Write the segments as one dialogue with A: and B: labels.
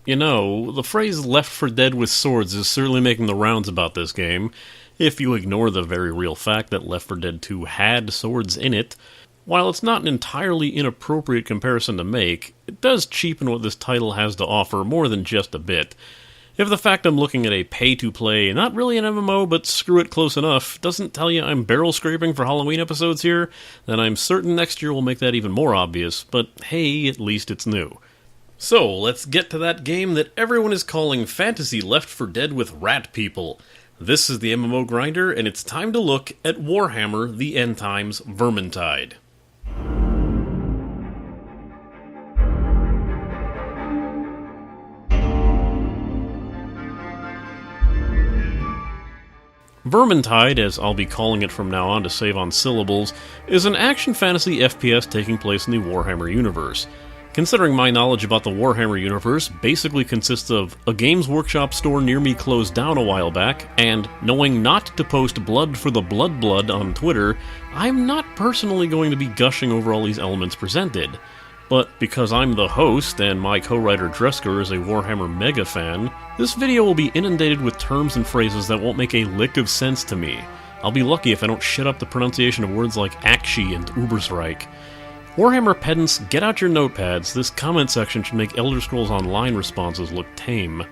A: You know, the phrase Left 4 Dead with swords is certainly making the rounds about this game, if you ignore the very real fact that Left 4 Dead 2 had swords in it. While it's not an entirely inappropriate comparison to make, it does cheapen what this title has to offer more than just a bit. If the fact I'm looking at a pay-to-play, not really an MMO, but screw it close enough, doesn't tell you I'm barrel scraping for Halloween episodes here, then I'm certain next year will make that even more obvious, but hey, at least it's new. So, let's get to that game that everyone is calling Fantasy Left 4 Dead with rat people. This is the MMO Grinder, and it's time to look at Warhammer The End Times Vermintide. Vermintide, as I'll be calling it from now on to save on syllables, is an action fantasy FPS taking place in the Warhammer universe. Considering my knowledge about the Warhammer universe basically consists of a Games Workshop store near me closed down a while back, and knowing not to post blood for the blood on Twitter, I'm not personally going to be gushing over all these elements presented. But because I'm the host and my co-writer Dresker is a Warhammer mega fan, this video will be inundated with terms and phrases that won't make a lick of sense to me. I'll be lucky if I don't shit up the pronunciation of words like Akshi and Ubersreik. Warhammer pedants, get out your notepads. This comment section should make Elder Scrolls Online responses look tame.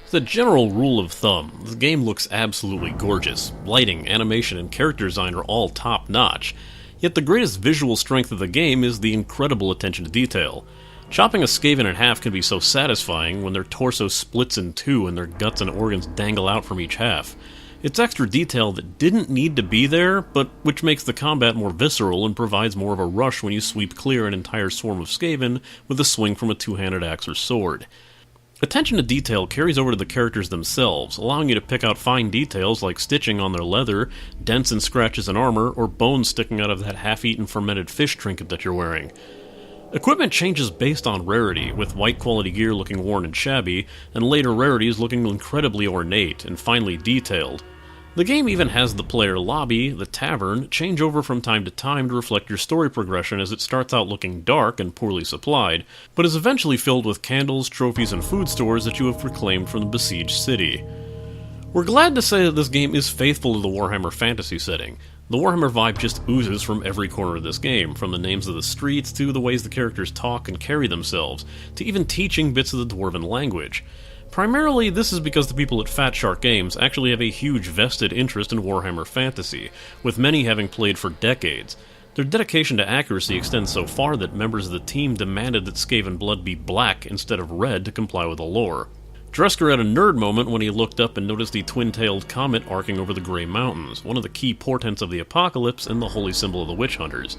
A: As a general rule of thumb, the game looks absolutely gorgeous. Lighting, animation, and character design are all top-notch. Yet the greatest visual strength of the game is the incredible attention to detail. Chopping a Skaven in half can be so satisfying when their torso splits in two and their guts and organs dangle out from each half. It's extra detail that didn't need to be there, but which makes the combat more visceral and provides more of a rush when you sweep clear an entire swarm of Skaven with a swing from a two-handed axe or sword. Attention to detail carries over to the characters themselves, allowing you to pick out fine details like stitching on their leather, dents and scratches in armor, or bones sticking out of that half-eaten fermented fish trinket that you're wearing. Equipment changes based on rarity, with white quality gear looking worn and shabby, and later rarities looking incredibly ornate and finely detailed. The game even has the player lobby, the tavern, change over from time to time to reflect your story progression as it starts out looking dark and poorly supplied, but is eventually filled with candles, trophies, and food stores that you have reclaimed from the besieged city. We're glad to say that this game is faithful to the Warhammer fantasy setting. The Warhammer vibe just oozes from every corner of this game, from the names of the streets to the ways the characters talk and carry themselves, to even teaching bits of the Dwarven language. Primarily, this is because the people at Fat Shark Games actually have a huge vested interest in Warhammer fantasy, with many having played for decades. Their dedication to accuracy extends so far that members of the team demanded that Skaven blood be black instead of red to comply with the lore. Dresker had a nerd moment when he looked up and noticed the twin-tailed comet arcing over the Grey Mountains, one of the key portents of the apocalypse and the holy symbol of the witch hunters.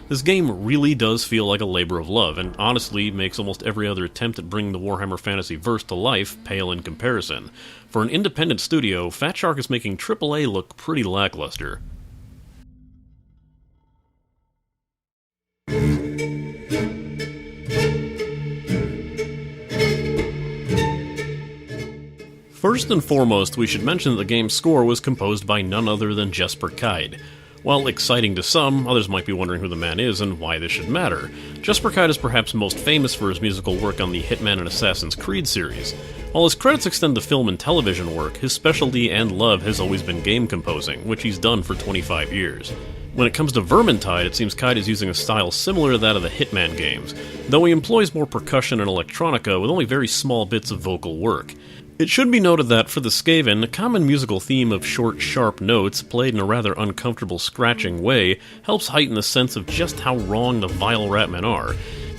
A: This game really does feel like a labor of love, and honestly makes almost every other attempt at bringing the Warhammer fantasy verse to life pale in comparison. For an independent studio, Fat Shark is making AAA look pretty lackluster. First and foremost, we should mention that the game's score was composed by none other than Jesper Kyd. While exciting to some, others might be wondering who the man is and why this should matter. Jesper Kyd is perhaps most famous for his musical work on the Hitman and Assassin's Creed series. While his credits extend to film and television work, his specialty and love has always been game composing, which he's done for 25 years. When it comes to Vermintide, it seems Kyd is using a style similar to that of the Hitman games, though he employs more percussion and electronica with only very small bits of vocal work. It should be noted that, for the Skaven, a common musical theme of short, sharp notes, played in a rather uncomfortable scratching way, helps heighten the sense of just how wrong the vile ratmen are.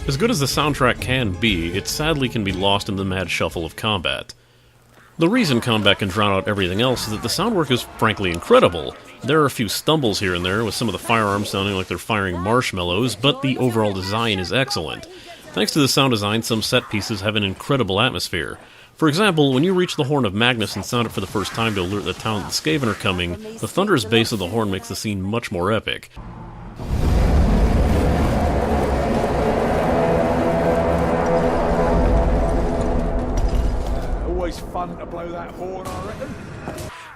A: As good as the soundtrack can be, it sadly can be lost in the mad shuffle of combat. The reason combat can drown out everything else is that the sound work is frankly incredible. There are a few stumbles here and there, with some of the firearms sounding like they're firing marshmallows, but the overall design is excellent. Thanks to the sound design, some set pieces have an incredible atmosphere. For example, when you reach the Horn of Magnus and sound it for the first time to alert the town that the Skaven are coming, the thunderous bass of the horn makes the scene much more epic. Always fun to blow that horn, I reckon.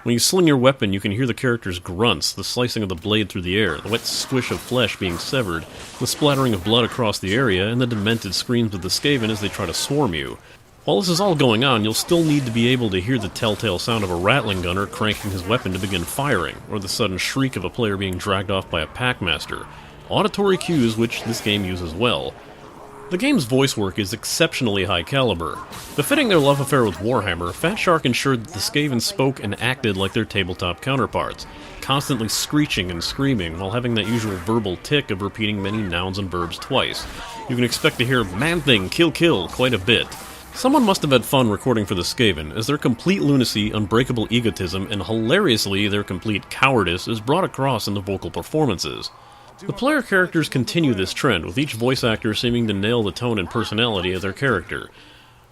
A: When you sling your weapon, you can hear the character's grunts, the slicing of the blade through the air, the wet squish of flesh being severed, the splattering of blood across the area, and the demented screams of the Skaven as they try to swarm you. While this is all going on, you'll still need to be able to hear the telltale sound of a Rattling gunner cranking his weapon to begin firing, or the sudden shriek of a player being dragged off by a packmaster. Auditory cues which this game uses well. The game's voice work is exceptionally high caliber. Befitting their love affair with Warhammer, Fat Shark ensured that the Skaven spoke and acted like their tabletop counterparts, constantly screeching and screaming while having that usual verbal tick of repeating many nouns and verbs twice. You can expect to hear man-thing, kill quite a bit. Someone must have had fun recording for the Skaven, as their complete lunacy, unbreakable egotism, and hilariously their complete cowardice is brought across in the vocal performances. The player characters continue this trend, with each voice actor seeming to nail the tone and personality of their character.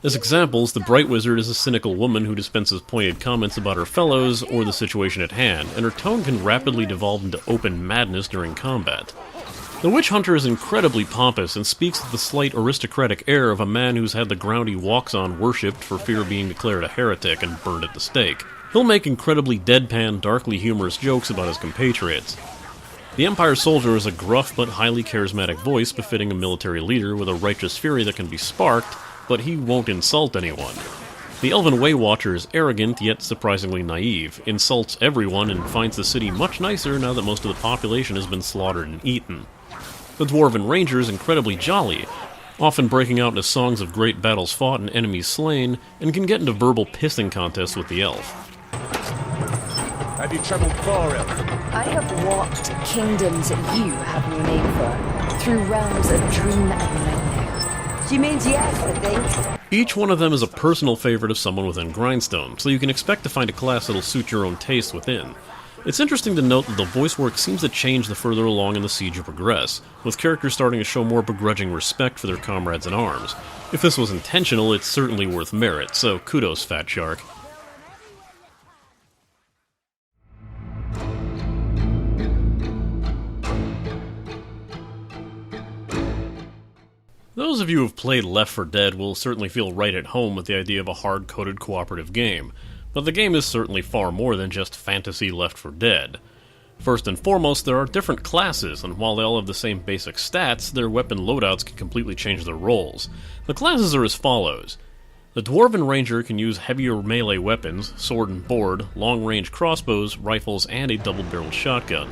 A: As examples, the Bright Wizard is a cynical woman who dispenses pointed comments about her fellows or the situation at hand, and her tone can rapidly devolve into open madness during combat. The Witch Hunter is incredibly pompous and speaks with the slight aristocratic air of a man who's had the ground he walks on worshipped for fear of being declared a heretic and burned at the stake. He'll make incredibly deadpan, darkly humorous jokes about his compatriots. The Empire Soldier is a gruff but highly charismatic voice befitting a military leader with a righteous fury that can be sparked, but he won't insult anyone. The Elven Waywatcher is arrogant yet surprisingly naive, insults everyone, and finds the city much nicer now that most of the population has been slaughtered and eaten. The Dwarven Ranger is incredibly jolly, often breaking out into songs of great battles fought and enemies slain, and can get into verbal pissing contests with the elf.
B: Have you travelled far, Elf?
C: I have walked kingdoms that you have no name for, through realms of dream and nightmare. She means yes, I think.
A: Each one of them is a personal favorite of someone within Grindstone, so you can expect to find a class that'll suit your own taste within. It's interesting to note that the voice work seems to change the further along in the siege you progress, with characters starting to show more begrudging respect for their comrades in arms. If this was intentional, it's certainly worth merit, so kudos, Fat Shark. Those of you who have played Left 4 Dead will certainly feel right at home with the idea of a hard-coded cooperative game, but the game is certainly far more than just fantasy Left 4 Dead. First and foremost, there are different classes, and while they all have the same basic stats, their weapon loadouts can completely change their roles. The classes are as follows. The Dwarven Ranger can use heavier melee weapons, sword and board, long-range crossbows, rifles, and a double-barreled shotgun.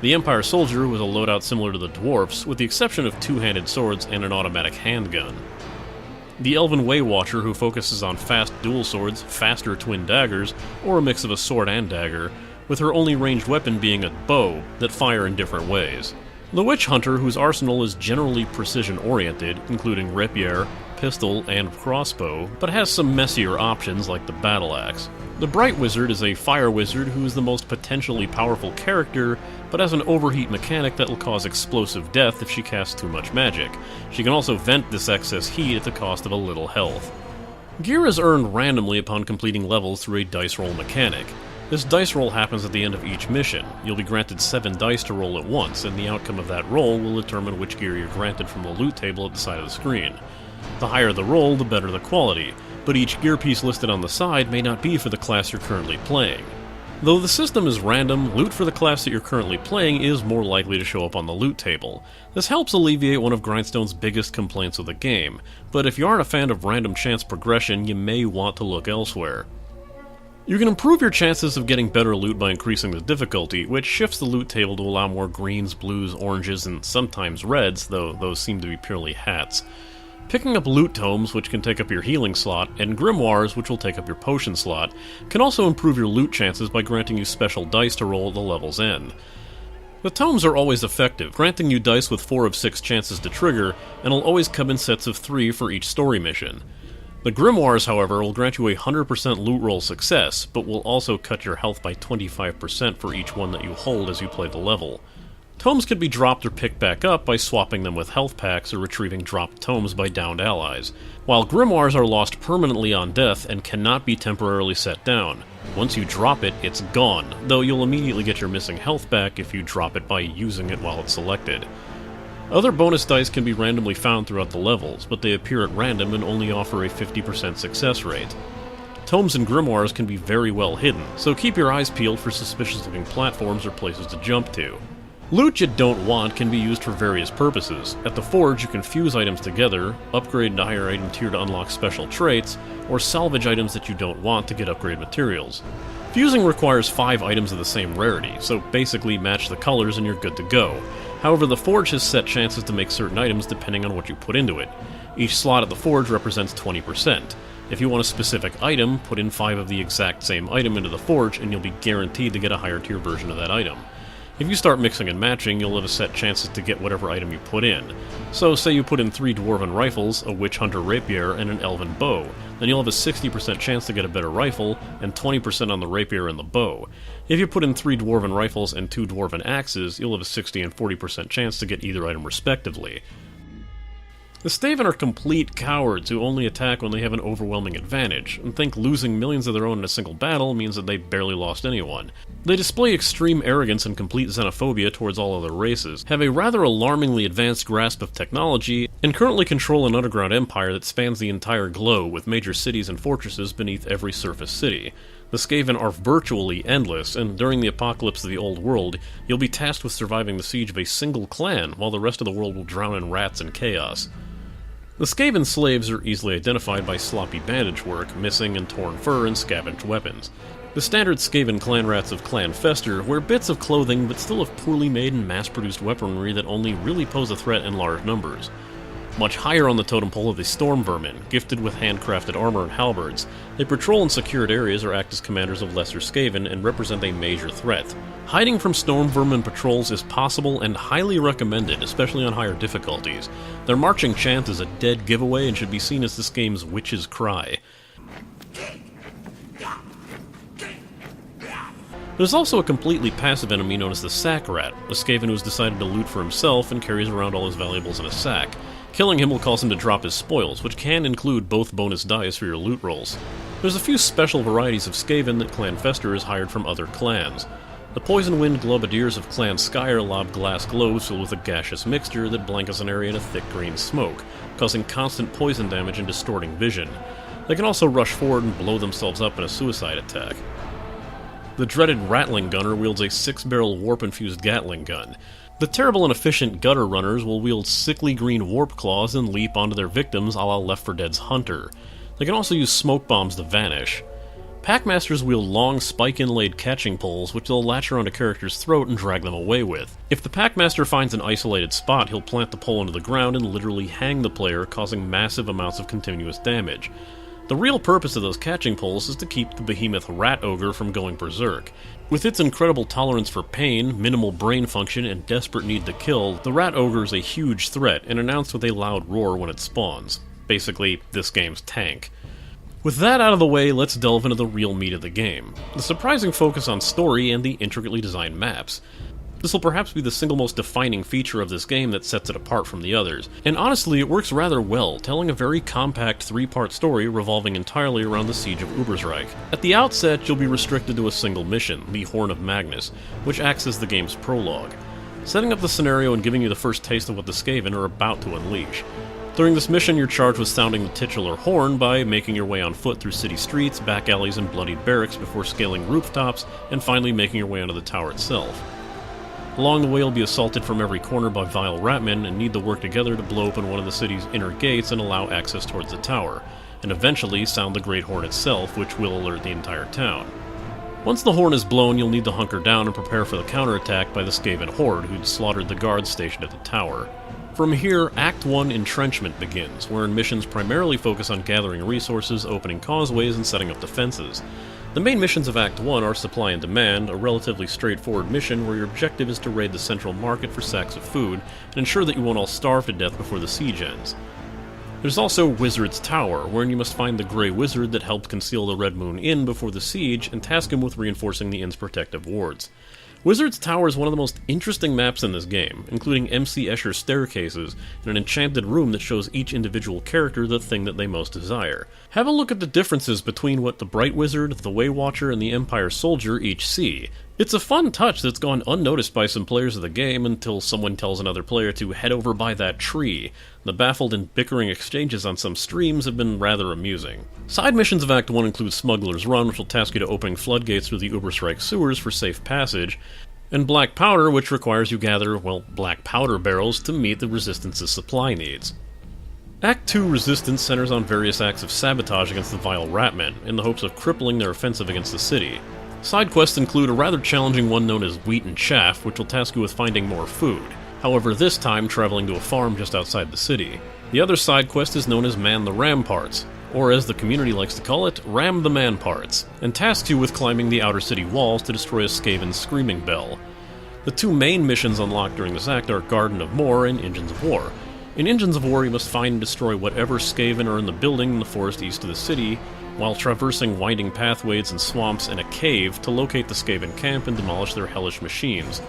A: The Empire Soldier was a loadout similar to the Dwarfs, with the exception of two-handed swords and an automatic handgun. The Elven Waywatcher, who focuses on fast dual swords, faster twin daggers, or a mix of a sword and dagger, with her only ranged weapon being a bow that fire in different ways. The Witch Hunter, whose arsenal is generally precision-oriented, including rapier, pistol, and crossbow, but has some messier options like the battle axe. The Bright Wizard is a fire wizard who is the most potentially powerful character, but has an overheat mechanic that will cause explosive death if she casts too much magic. She can also vent this excess heat at the cost of a little health. Gear is earned randomly upon completing levels through a dice roll mechanic. This dice roll happens at the end of each mission. You'll be granted 7 dice to roll at once, and the outcome of that roll will determine which gear you're granted from the loot table at the side of the screen. The higher the roll, the better the quality, but each gear piece listed on the side may not be for the class you're currently playing. Though the system is random, loot for the class that you're currently playing is more likely to show up on the loot table. This helps alleviate one of Grindstone's biggest complaints with the game, but if you aren't a fan of random chance progression, you may want to look elsewhere. You can improve your chances of getting better loot by increasing the difficulty, which shifts the loot table to allow more greens, blues, oranges, and sometimes reds, though those seem to be purely hats. Picking up loot tomes, which can take up your healing slot, and grimoires, which will take up your potion slot, can also improve your loot chances by granting you special dice to roll at the level's end. The tomes are always effective, granting you dice with 4 of 6 chances to trigger, and will always come in sets of 3 for each story mission. The grimoires, however, will grant you a 100% loot roll success, but will also cut your health by 25% for each one that you hold as you play the level. Tomes can be dropped or picked back up by swapping them with health packs or retrieving dropped tomes by downed allies, while grimoires are lost permanently on death and cannot be temporarily set down. Once you drop it, it's gone, though you'll immediately get your missing health back if you drop it by using it while it's selected. Other bonus dice can be randomly found throughout the levels, but they appear at random and only offer a 50% success rate. Tomes and grimoires can be very well hidden, so keep your eyes peeled for suspicious-looking platforms or places to jump to. Loot you don't want can be used for various purposes. At the Forge, you can fuse items together, upgrade to higher item tier to unlock special traits, or salvage items that you don't want to get upgrade materials. Fusing requires 5 items of the same rarity, so basically match the colors and you're good to go. However, the Forge has set chances to make certain items depending on what you put into it. Each slot at the Forge represents 20%. If you want a specific item, put in 5 of the exact same item into the Forge and you'll be guaranteed to get a higher tier version of that item. If you start mixing and matching, you'll have a set chances to get whatever item you put in. So say you put in 3 dwarven rifles, a witch hunter rapier, and an elven bow, then you'll have a 60% chance to get a better rifle, and 20% on the rapier and the bow. If you put in 3 dwarven rifles and 2 dwarven axes, you'll have a 60 and 40% chance to get either item respectively. The Skaven are complete cowards who only attack when they have an overwhelming advantage, and think losing millions of their own in a single battle means that they barely lost anyone. They display extreme arrogance and complete xenophobia towards all other races, have a rather alarmingly advanced grasp of technology, and currently control an underground empire that spans the entire globe with major cities and fortresses beneath every surface city. The Skaven are virtually endless, and during the apocalypse of the old world, you'll be tasked with surviving the siege of a single clan, while the rest of the world will drown in rats and chaos. The Skaven slaves are easily identified by sloppy bandage work, missing and torn fur, and scavenged weapons. The standard Skaven clan rats of Clan Fester wear bits of clothing but still have poorly made and mass-produced weaponry that only really pose a threat in large numbers. Much higher on the totem pole are the Storm Vermin, gifted with handcrafted armor and halberds. They patrol in secured areas or act as commanders of lesser Skaven and represent a major threat. Hiding from Storm Vermin patrols is possible and highly recommended, especially on higher difficulties. Their marching chant is a dead giveaway and should be seen as this game's witch's cry. There's also a completely passive enemy known as the Sack Rat, a Skaven who has decided to loot for himself and carries around all his valuables in a sack. Killing him will cause him to drop his spoils, which can include both bonus dice for your loot rolls. There's a few special varieties of Skaven that Clan Fester has hired from other clans. The Poison Wind Globadiers of Clan Skyer lob glass globes filled with a gaseous mixture that blankets an area in a thick green smoke, causing constant poison damage and distorting vision. They can also rush forward and blow themselves up in a suicide attack. The dreaded Rattling Gunner wields a 6-barrel warp-infused Gatling gun. The terrible and efficient Gutter Runners will wield sickly green warp claws and leap onto their victims a la Left 4 Dead's Hunter. They can also use smoke bombs to vanish. Packmasters wield long, spike-inlaid catching poles which they'll latch around a character's throat and drag them away with. If the Packmaster finds an isolated spot, he'll plant the pole into the ground and literally hang the player, causing massive amounts of continuous damage. The real purpose of those catching poles is to keep the behemoth Rat Ogre from going berserk. With its incredible tolerance for pain, minimal brain function, and desperate need to kill, the Rat Ogre is a huge threat and announced with a loud roar when it spawns. Basically, this game's tank. With that out of the way, let's delve into the real meat of the game. The surprising focus on story and the intricately designed maps. This will perhaps be the single most defining feature of this game that sets it apart from the others, and honestly it works rather well, telling a very compact 3-part story revolving entirely around the siege of Ubersreik. At the outset, you'll be restricted to a single mission, the Horn of Magnus, which acts as the game's prologue, setting up the scenario and giving you the first taste of what the Skaven are about to unleash. During this mission, you're charged with sounding the titular horn by making your way on foot through city streets, back alleys, and bloodied barracks before scaling rooftops, and finally making your way onto the tower itself. Along the way, you'll be assaulted from every corner by vile ratmen and need to work together to blow open one of the city's inner gates and allow access towards the tower, and eventually sound the Great Horn itself, which will alert the entire town. Once the horn is blown, you'll need to hunker down and prepare for the counterattack by the Skaven horde, who'd slaughtered the guards stationed at the tower. From here, Act 1 Entrenchment begins, wherein missions primarily focus on gathering resources, opening causeways, and setting up defenses. The main missions of Act 1 are Supply and Demand, a relatively straightforward mission where your objective is to raid the central market for sacks of food and ensure that you won't all starve to death before the siege ends. There's also Wizard's Tower, wherein you must find the Grey Wizard that helped conceal the Red Moon Inn before the siege and task him with reinforcing the inn's protective wards. Wizard's Tower is one of the most interesting maps in this game, including MC Escher's staircases and an enchanted room that shows each individual character the thing that they most desire. Have a look at the differences between what the Bright Wizard, the Way Watcher, and the Empire Soldier each see. It's a fun touch that's gone unnoticed by some players of the game until someone tells another player to head over by that tree. The baffled and bickering exchanges on some streams have been rather amusing. Side missions of Act 1 include Smuggler's Run, which will task you to open floodgates through the Ubersreik sewers for safe passage, and Black Powder, which requires you gather, well, black powder barrels to meet the Resistance's supply needs. Act 2 Resistance centers on various acts of sabotage against the Vile Ratmen, in the hopes of crippling their offensive against the city. Side quests include a rather challenging one known as Wheat and Chaff, which will task you with finding more food, however this time traveling to a farm just outside the city. The other side quest is known as Man the Ramparts, or as the community likes to call it, Ram the Manparts, and tasks you with climbing the outer city walls to destroy a Skaven screaming bell. The two main missions unlocked during this act are Garden of Moor and Engines of War. In Engines of War you must find and destroy whatever Skaven are in the building in the forest east of the city, while traversing winding pathways and swamps and a cave to locate the Skaven camp and demolish their hellish machines.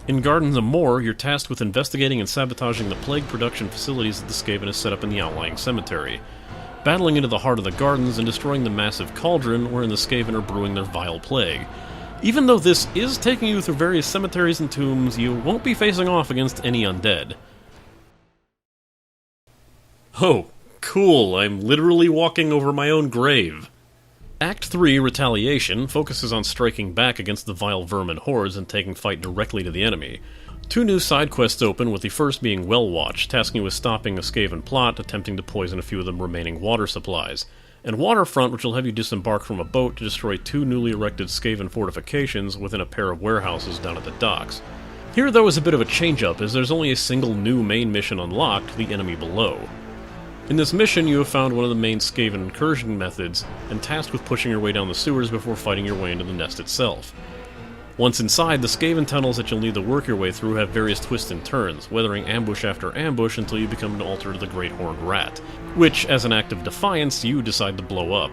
A: In Gardens of Moor, you're tasked with investigating and sabotaging the plague production facilities that the Skaven has set up in the outlying cemetery, battling into the heart of the gardens and destroying the massive cauldron wherein the Skaven are brewing their vile plague. Even though this is taking you through various cemeteries and tombs, you won't be facing off against any undead. Oh, cool, I'm literally walking over my own grave. Act 3, Retaliation, focuses on striking back against the vile vermin hordes and taking fight directly to the enemy. Two new side quests open, with the first being Well Watch, tasking you with stopping a Skaven plot, attempting to poison a few of the remaining water supplies, and Waterfront, which will have you disembark from a boat to destroy two newly erected Skaven fortifications within a pair of warehouses down at the docks. Here, though, is a bit of a change-up, as there's only a single new main mission unlocked, the enemy below. In this mission, you have found one of the main Skaven incursion methods, and tasked with pushing your way down the sewers before fighting your way into the nest itself. Once inside, the Skaven tunnels that you'll need to work your way through have various twists and turns, weathering ambush after ambush until you become an altar to the Great Horned Rat, which, as an act of defiance, you decide to blow up.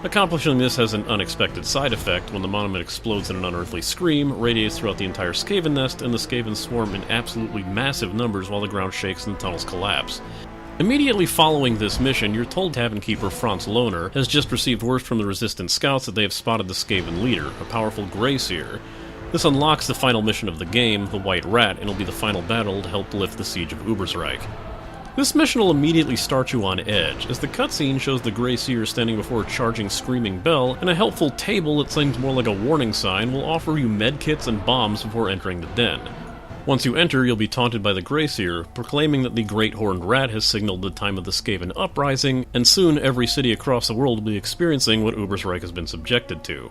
A: Accomplishing this has an unexpected side effect when the monument explodes in an unearthly scream, radiates throughout the entire Skaven nest, and the Skaven swarm in absolutely massive numbers while the ground shakes and the tunnels collapse. Immediately following this mission, you're told Tavern Keeper Franz Lohner has just received word from the Resistance scouts that they have spotted the Skaven leader, a powerful Grey Seer. This unlocks the final mission of the game, the White Rat, and will be the final battle to help lift the siege of Ubersreik. This mission will immediately start you on edge, as the cutscene shows the Grey Seer standing before a charging Screaming Bell, and a helpful table that seems more like a warning sign will offer you medkits and bombs before entering the den. Once you enter, you'll be taunted by the Grey Seer, proclaiming that the Great Horned Rat has signaled the time of the Skaven uprising, and soon every city across the world will be experiencing what Ubersreik has been subjected to.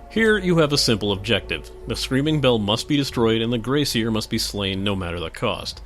A: Here, you have a simple objective. The Screaming Bell must be destroyed, and the Grey Seer must be slain no matter the cost.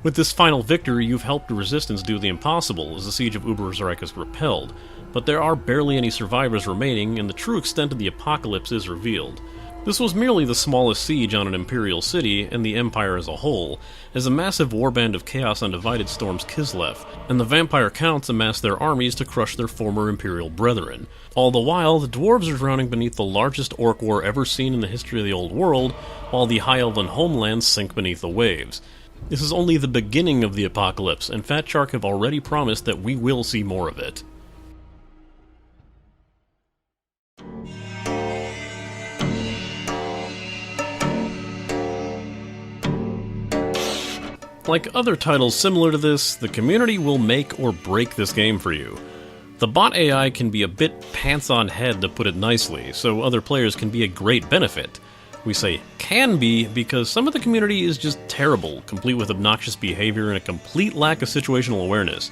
A: With this final victory, you've helped the Resistance do the impossible, as the siege of Ubersreik is repelled, but there are barely any survivors remaining, and the true extent of the apocalypse is revealed. This was merely the smallest siege on an imperial city, and the empire as a whole, as a massive warband of chaos undivided storms Kislev, and the vampire counts amass their armies to crush their former imperial brethren. All the while, the dwarves are drowning beneath the largest orc war ever seen in the history of the old world, while the high elven homelands sink beneath the waves. This is only the beginning of the apocalypse, and Fat Shark have already promised that we will see more of it. Like other titles similar to this, the community will make or break this game for you. The bot AI can be a bit pants on head, to put it nicely, so other players can be a great benefit. We say can be because some of the community is just terrible, complete with obnoxious behavior and a complete lack of situational awareness.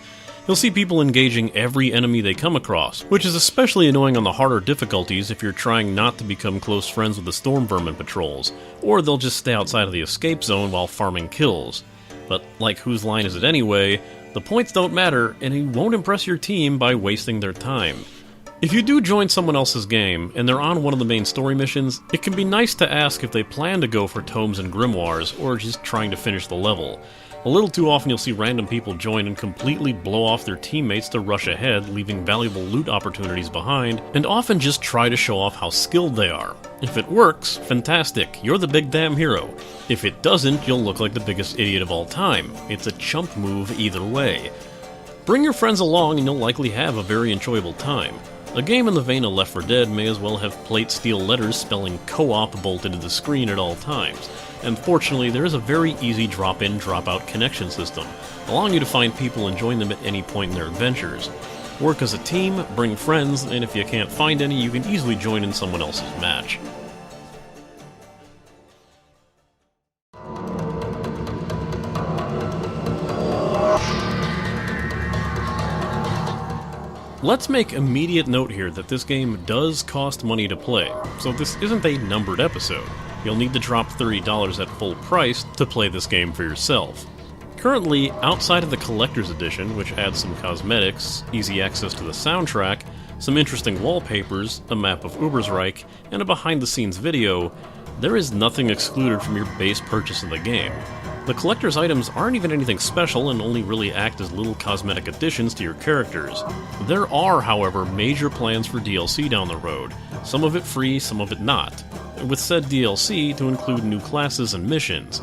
A: You'll see people engaging every enemy they come across, which is especially annoying on the harder difficulties if you're trying not to become close friends with the storm vermin patrols, or they'll just stay outside of the escape zone while farming kills. But like, whose line is it anyway? The points don't matter, and you won't impress your team by wasting their time. If you do join someone else's game, and they're on one of the main story missions, it can be nice to ask if they plan to go for tomes and grimoires, or just trying to finish the level. A little too often you'll see random people join and completely blow off their teammates to rush ahead, leaving valuable loot opportunities behind, and often just try to show off how skilled they are. If it works, fantastic, you're the big damn hero. If it doesn't, you'll look like the biggest idiot of all time. It's a chump move either way. Bring your friends along and you'll likely have a very enjoyable time. A game in the vein of Left 4 Dead may as well have plate steel letters spelling co-op bolted to the screen at all times, and fortunately there is a very easy drop-in, drop-out connection system, allowing you to find people and join them at any point in their adventures. Work as a team, bring friends, and if you can't find any, you can easily join in someone else's match. Let's make immediate note here that this game does cost money to play, so this isn't a numbered episode. You'll need to drop $30 at full price to play this game for yourself. Currently, outside of the Collector's Edition, which adds some cosmetics, easy access to the soundtrack, some interesting wallpapers, a map of Ubersreik, and a behind-the-scenes video, there is nothing excluded from your base purchase of the game. The collector's items aren't even anything special and only really act as little cosmetic additions to your characters. There are, however, major plans for DLC down the road, some of it free, some of it not, with said DLC to include new classes and missions.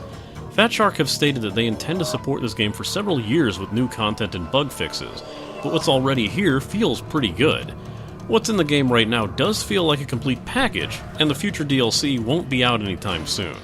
A: Fatshark have stated that they intend to support this game for several years with new content and bug fixes, but what's already here feels pretty good. What's in the game right now does feel like a complete package, and the future DLC won't be out anytime soon.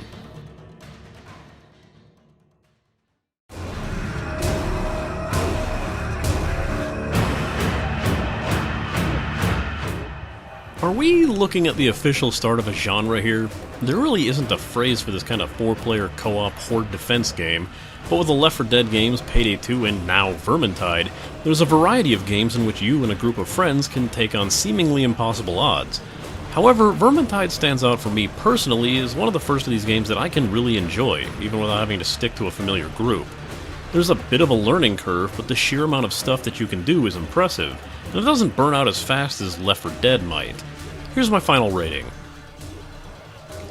A: Are we looking at the official start of a genre here? There really isn't a phrase for this kind of 4-player co-op horde defense game, but with the Left 4 Dead games, Payday 2, and now Vermintide, there's a variety of games in which you and a group of friends can take on seemingly impossible odds. However, Vermintide stands out for me personally as one of the first of these games that I can really enjoy, even without having to stick to a familiar group. There's a bit of a learning curve, but the sheer amount of stuff that you can do is impressive, and it doesn't burn out as fast as Left 4 Dead might. Here's my final rating.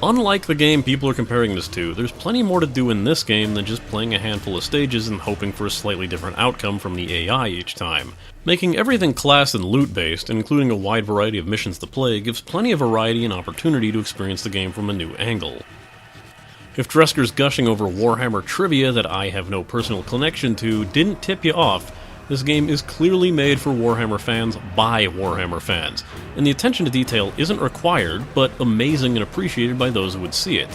A: Unlike the game people are comparing this to, there's plenty more to do in this game than just playing a handful of stages and hoping for a slightly different outcome from the AI each time. Making everything class and loot-based, and including a wide variety of missions to play, gives plenty of variety and opportunity to experience the game from a new angle. If Dresker's gushing over Warhammer trivia that I have no personal connection to didn't tip you off, this game is clearly made for Warhammer fans by Warhammer fans, and the attention to detail isn't required, but amazing and appreciated by those who would see it.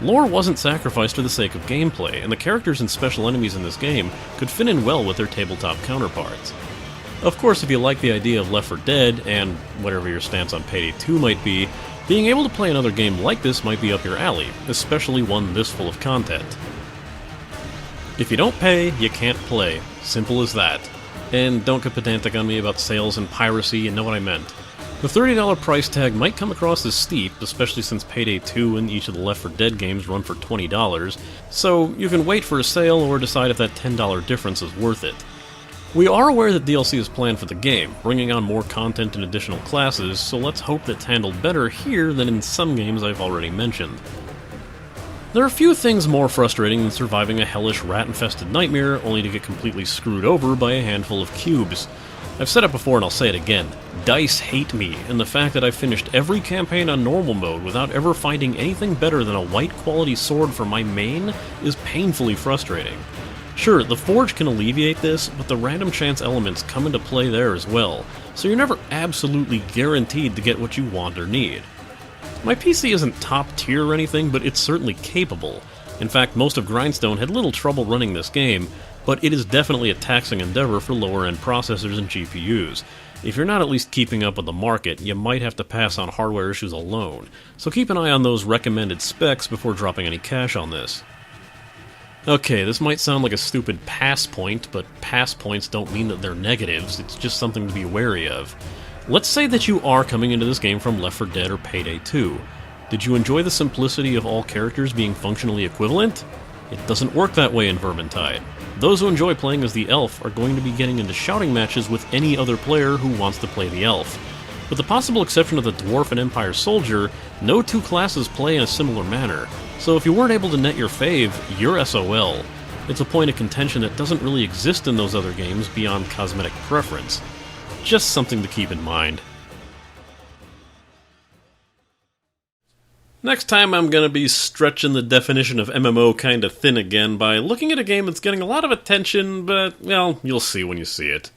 A: Lore wasn't sacrificed for the sake of gameplay, and the characters and special enemies in this game could fit in well with their tabletop counterparts. Of course, if you like the idea of Left 4 Dead, and whatever your stance on Payday 2 might be, being able to play another game like this might be up your alley, especially one this full of content. If you don't pay, you can't play. Simple as that. And don't get pedantic on me about sales and piracy, you know what I meant. The $30 price tag might come across as steep, especially since Payday 2 and each of the Left 4 Dead games run for $20, so you can wait for a sale or decide if that $10 difference is worth it. We are aware that DLC is planned for the game, bringing on more content and additional classes, so let's hope that's handled better here than in some games I've already mentioned. There are few things more frustrating than surviving a hellish rat-infested nightmare only to get completely screwed over by a handful of cubes. I've said it before and I'll say it again. Dice hate me, and the fact that I've finished every campaign on normal mode without ever finding anything better than a white-quality sword for my main is painfully frustrating. Sure, the Forge can alleviate this, but the random chance elements come into play there as well, so you're never absolutely guaranteed to get what you want or need. My PC isn't top tier or anything, but it's certainly capable. In fact, most of Grindstone had little trouble running this game, but it is definitely a taxing endeavor for lower-end processors and GPUs. If you're not at least keeping up with the market, you might have to pass on hardware issues alone, so keep an eye on those recommended specs before dropping any cash on this. Okay, this might sound like a stupid pass point, but pass points don't mean that they're negatives, it's just something to be wary of. Let's say that you are coming into this game from Left 4 Dead or Payday 2. Did you enjoy the simplicity of all characters being functionally equivalent? It doesn't work that way in Vermintide. Those who enjoy playing as the elf are going to be getting into shouting matches with any other player who wants to play the elf. With the possible exception of the Dwarf and Empire Soldier, no two classes play in a similar manner, so if you weren't able to net your fave, you're SOL. It's a point of contention that doesn't really exist in those other games beyond cosmetic preference. Just something to keep in mind. Next time I'm gonna be stretching the definition of MMO kinda thin again by looking at a game that's getting a lot of attention, but, well, you'll see when you see it.